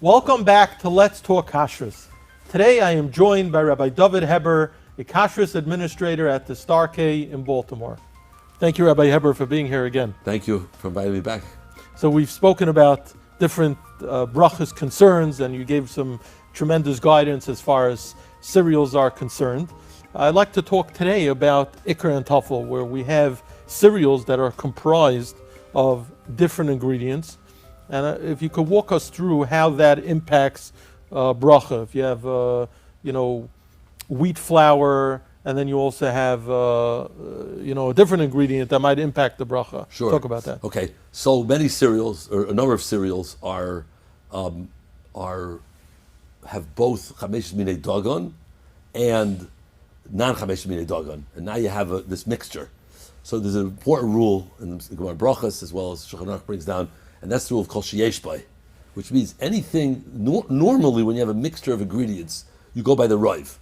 Welcome back to Let's Talk Kashrus. Today I am joined by Rabbi Dovid Heber, a Kashrus Administrator at the Star K in Baltimore. Thank you, Rabbi Heber, for being here again. Thank you for inviting me back. So we've spoken about different Brachos concerns, and you gave some tremendous guidance as far as cereals are concerned. I'd like to talk today about ikar and tafel, where we have cereals that are comprised of different ingredients. And if you could walk us through how that impacts bracha. If you have, wheat flour, and then you also have, a different ingredient that might impact the bracha. Sure. Talk about that. Okay. So many cereals, or a number of cereals, have both chamesh minei dagon and non-chamesh minei dagon, and now you have this mixture. So there's an important rule in the Gemara Brachos, as well as Shulchan Aruch brings down, and that's the rule of kol sheyesh bai, which means anything. Normally, when you have a mixture of ingredients, you go by the rive.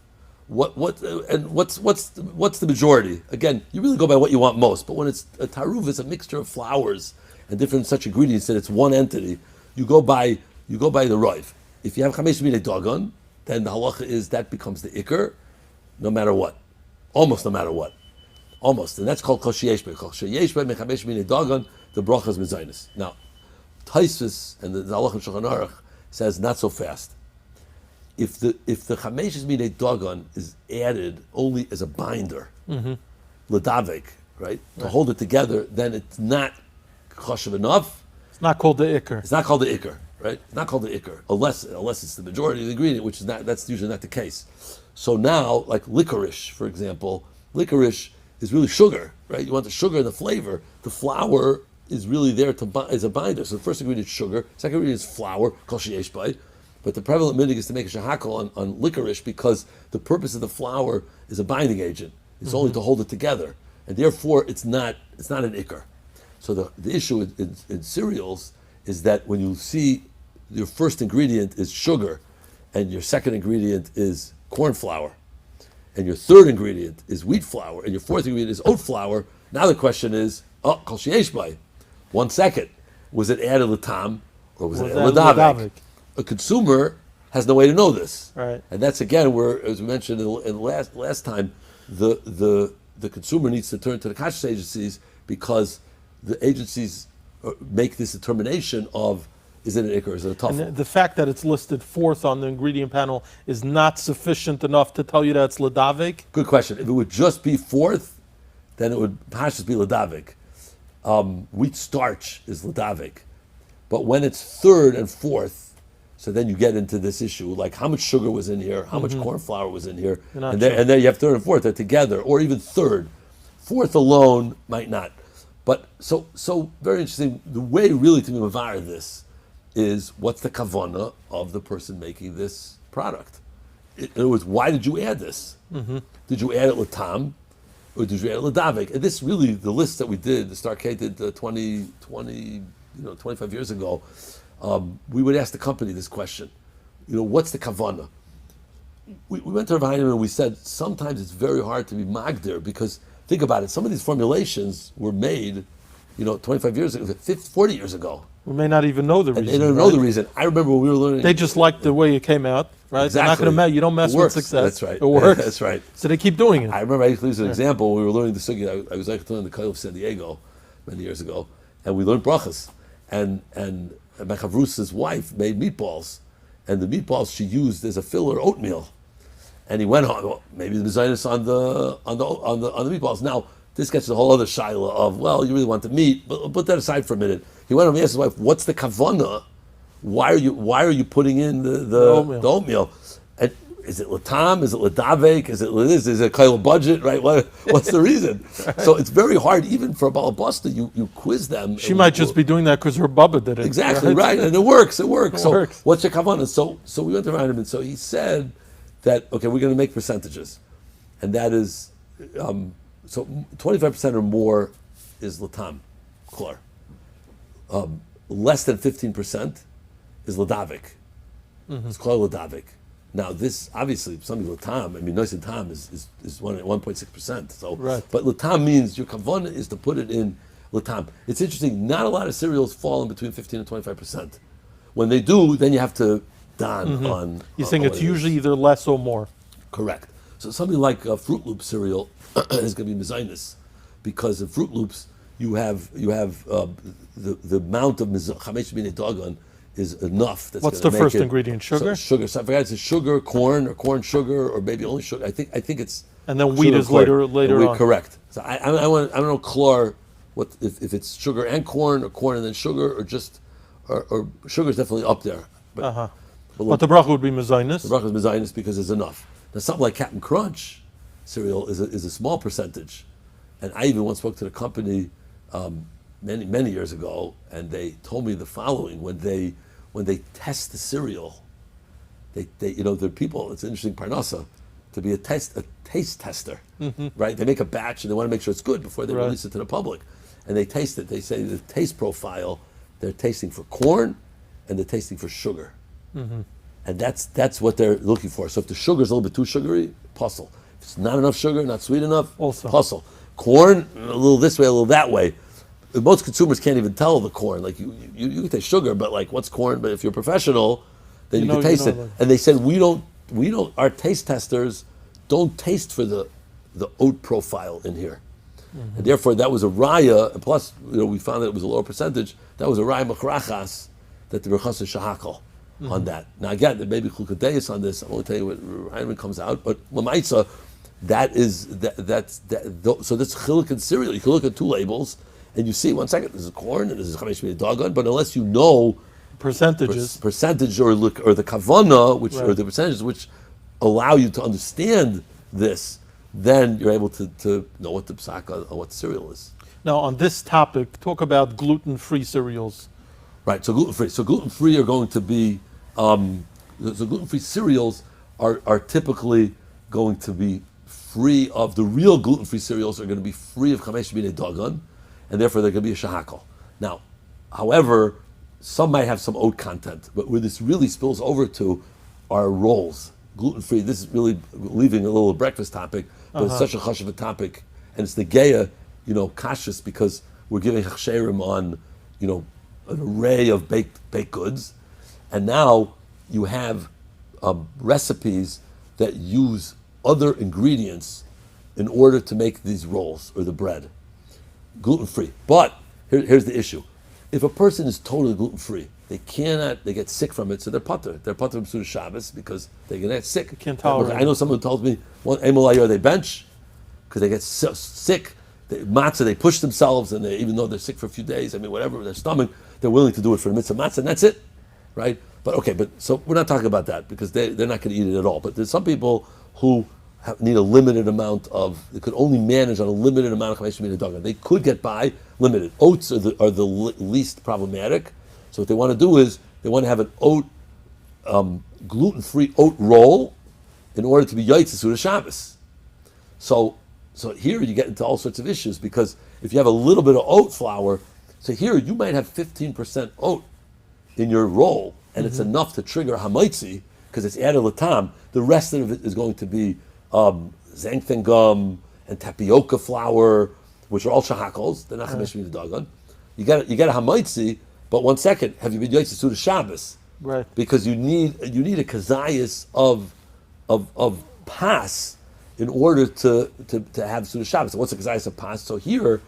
What's the majority? Again, you really go by what you want most. But when it's a taruv, it's a mixture of flours and different such ingredients that it's one entity. You go by the rive. If you have chamesh minei dagon, then the halacha is that becomes the ikar, no matter what, almost no matter what. Almost, and that's called kol sheyesh bai. Kol sheyesh bai mechamesh minei dagon, the bracha is mezainis. Now, Taisus and the Halach and Shulchan Aruch says not so fast. If the chamesh minei dagon is added only as a binder, ledavek, right, to hold it together, then it's not chashuv enough. It's not called the ikar. It's not called the ikar, right? It's not called the ikar, unless it's the majority of the ingredient, which is not. That's usually not the case. So now, like licorice, for example, licorice is really sugar, right? You want the sugar and the flavor. The flour is really there as a binder. So the first ingredient is sugar, second ingredient is flour, kol sheyesh bai. But the prevalent minhag is to make a shahakal on licorice because the purpose of the flour is a binding agent. It's only to hold it together, and therefore it's not an ikar. So the issue in cereals is that when you see your first ingredient is sugar, and your second ingredient is corn flour, and your third ingredient is wheat flour, and your fourth ingredient is oat flour, now the question is, kol sheyesh bai. 1 second, was it added l'tam or was it added l'davek? A consumer has no way to know this, right? And that's again where, as we mentioned in last time, the consumer needs to turn to the kashrus agencies because the agencies make this determination of is it an ikar, is it a tafel? And the fact that it's listed fourth on the ingredient panel is not sufficient enough to tell you that it's ledavik? Good question. If it would just be fourth, then it would just be ledavik. Wheat starch is ledavik. But when it's third and fourth, so then you get into this issue, like how much sugar was in here, how much corn flour was in here, and then you have third and fourth, they're together, or even third. Fourth alone might not. But so very interesting, the way really to be mavar this is what's the kavana of the person making this product. In other words, why did you add this? Did you add it l'tam, or did you add it l'davik? And this really, the list that we did, the Star K did 25 years ago, we would ask the company this question, what's the kavana? We went to Rabbi Heber and we said, sometimes it's very hard to be magdir because, think about it, some of these formulations were made, 25 years ago, 40 years ago. We may not even know the reason. And they don't know the reason. I remember when we were learning. They just like the way it came out, right? Exactly. They're not going to you don't mess with success. That's right. It works. That's right. So they keep doing it. I remember I used to use an example when we were learning the sugyos. I was actually learning the Koil of San Diego many years ago, and we learned Brachos. And my chavrus's wife made meatballs, and the meatballs she used as a filler oatmeal. And he went on, well, maybe the mezainis on the meatballs. Now this gets to the whole other shaila of, well, you really want the meat, but put that aside for a minute. He went on and asked his wife, "What's the kavana? Why are you putting in the oatmeal? And is it latam? Is it ledavek? Is it a kail budget? Right? What's the reason? Right. So it's very hard, even for a balabasta. You quiz them. She might just be doing that because her bubba did it. Exactly right, and it works. So works. What's your kavana? So we went around him, and so he said that we're going to make percentages, and that is so 25% or more is latam, klar. Less than 15% is ledavik. It's called ledavik. Now this obviously something latam. I mean, nois and tam is 1.6%. So, right. But latam means your kavana is to put it in latam. It's interesting. Not a lot of cereals fall in between 15 and 25%. When they do, then you have to don on. You're saying on it's what it is. usually either less or more. Correct. So something like Fruit Loop cereal is going to be mezainis, because in Fruit Loops you have the amount of chamesh minei dagan is enough. That's What's gonna the make first it- ingredient? Sugar? So sugar. So I forgot, it's sugar, corn, or corn sugar, or maybe only sugar. I think it's. And then wheat sugar, is corn. later And wheat, on. Correct. So I don't know chlor, what if it's sugar and corn, or corn and then sugar, or just or sugar is definitely up there. But But the bracha would be mezainis. the Brachos mezainis because it's enough. Now something like Captain Crunch cereal is a small percentage, and I even once spoke to the company many years ago, and they told me the following: when they test the cereal, they they're people. It's an interesting parnasa to be a taste tester, right? They make a batch and they want to make sure it's good before they Right. release it to the public, and they taste it. They say the taste profile, they're tasting for corn, and they're tasting for sugar. And that's what they're looking for. So if the sugar is a little bit too sugary, puzzle. If it's not enough sugar, not sweet enough, Also. puzzle. Corn, a little this way, a little that way. Most consumers can't even tell the corn. Like you can taste sugar, but like what's corn? But if you're a professional, then you can taste it. Like- And they said we don't. Our taste testers don't taste for the oat profile in here. And therefore, that was a raya. And plus, we found that it was a lower percentage. That was a raya machrachas that the Brachos is shahakal on that. Now again, there may be chukadeyas on this. I won't tell you what Ryan comes out, but lamaitza, so that's chiluk and cereal. You can look at two labels and you see 1 second. This is corn and this is chamesh minei dagan. But unless you know Percentages. percentage or the kavana, which Right. or the percentages which allow you to understand this, then you're able to know what the psak on what the cereal is. Now, on this topic, talk about gluten-free cereals. Right, so gluten-free. So gluten-free are going to be, so gluten-free cereals are typically going to be free of, the real gluten-free cereals are going to be free of chamesh minei dagan, and therefore they're going to be a shahakal. Now, however, some might have some oat content, but where this really spills over to are rolls. Gluten-free, this is really leaving a little breakfast topic, but it's such a hush of a topic, and it's the geya, kashrus, because we're giving hachsherim on, an array of baked goods, and now you have recipes that use other ingredients in order to make these rolls or the bread. Gluten-free. But here's the issue. If a person is totally gluten-free, they get sick from it, so they're pater. They're pater from Suda Shabbos because they get sick. Can't tolerate I know someone who told me, they bench because they get so sick. Matzah, they push themselves, and even though they're sick for a few days, whatever, their stomach, they're willing to do it for the mitzvah matzah, and that's it, right? But so we're not talking about that because they're not going to eat it at all. But there's some people who need a limited amount they could only manage on a limited amount of chamesh minei dagan. They could get by limited. Oats are the least problematic. So what they want to do is they want to have an oat, gluten-free oat roll in order to be yaitz Suda Shabbos. So here you get into all sorts of issues because if you have a little bit of oat flour, so here you might have 15% oat in your roll, and it's enough to trigger hamaitzi because it's added latam. The rest of it is going to be xanthan gum and tapioca flour, which are all shahakals. They're not chamesh minei dagan. You get a hamaitzi, but 1 second, have you been yaitz Suda Shabbos? Right. Because you need a kazayas of pas in order to have Suda Shabbos. So what's a kazayas of pas? So here,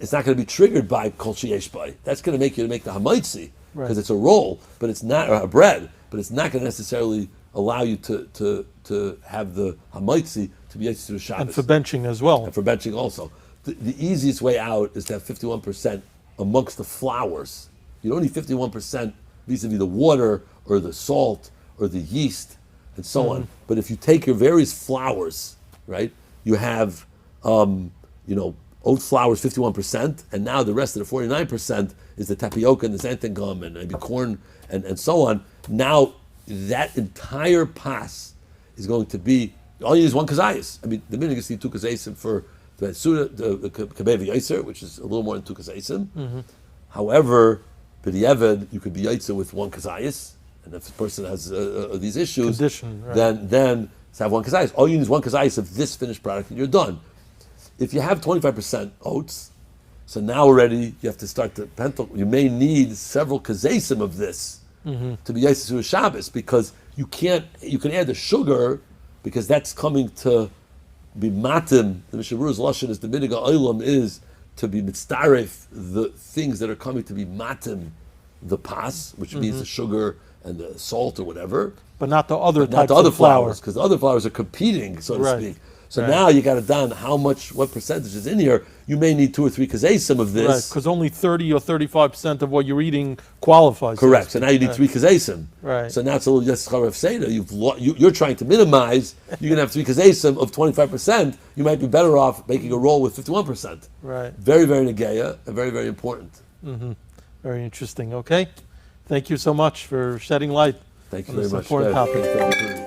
it's not going to be triggered by kol sheyesh bai. That's going to make you make the hamaitzi because it's a roll, but it's not a bread. But it's not going to necessarily allow you to have the hamaitzi to be yaitz Suda Shabbos. And for benching as well. And for benching also. The easiest way out is to have 51% amongst the flours. You don't need 51% vis-a-vis the water or the salt or the yeast and so on. But if you take your various flours, right, you have, oat flour is 51%, and now the rest of the 49% is the tapioca and the xanthan gum and maybe corn and so on. Now that entire pas is going to be, all you need is one kazayas. The minute you see two kazayisim for the Suda, the kabev yaitzer, which is a little more than two kazayisim. However, b'diavad, you could be yaitzer with one kazayas, and if the person has these issues, then have one kazayas. All you need is one kazayas of this finished product, and you're done. If you have 25% oats, so now already you have to start the pentel. You may need several kazasim of this to be Yosef to Shabbos, because you can add the sugar, because that's coming to be matim. The Mishnah Berurah's lashon is the minig ha'olam is to be mitzaref the things that are coming to be matim the pas, which means the sugar and the salt or whatever, but not the other not types the other of flour. flours, because the other flours are competing, so to Right. speak. So Right. now you got to down what percentage is in here. You may need 2 or 3 kazesim of Right, this. because only 30 or 35% of what you're eating qualifies. Correct. So now you need Right. 3 kazesim. Right. So now it's a little yeskar of seder. You're trying to minimize. You're going to have 3 kazesim of 25%. You might be better off making a roll with 51%. Right. Very, very negeya and very, very important. Very interesting. Okay. Thank you so much for shedding light Thank you on very this much. important Good. topic. Thank you.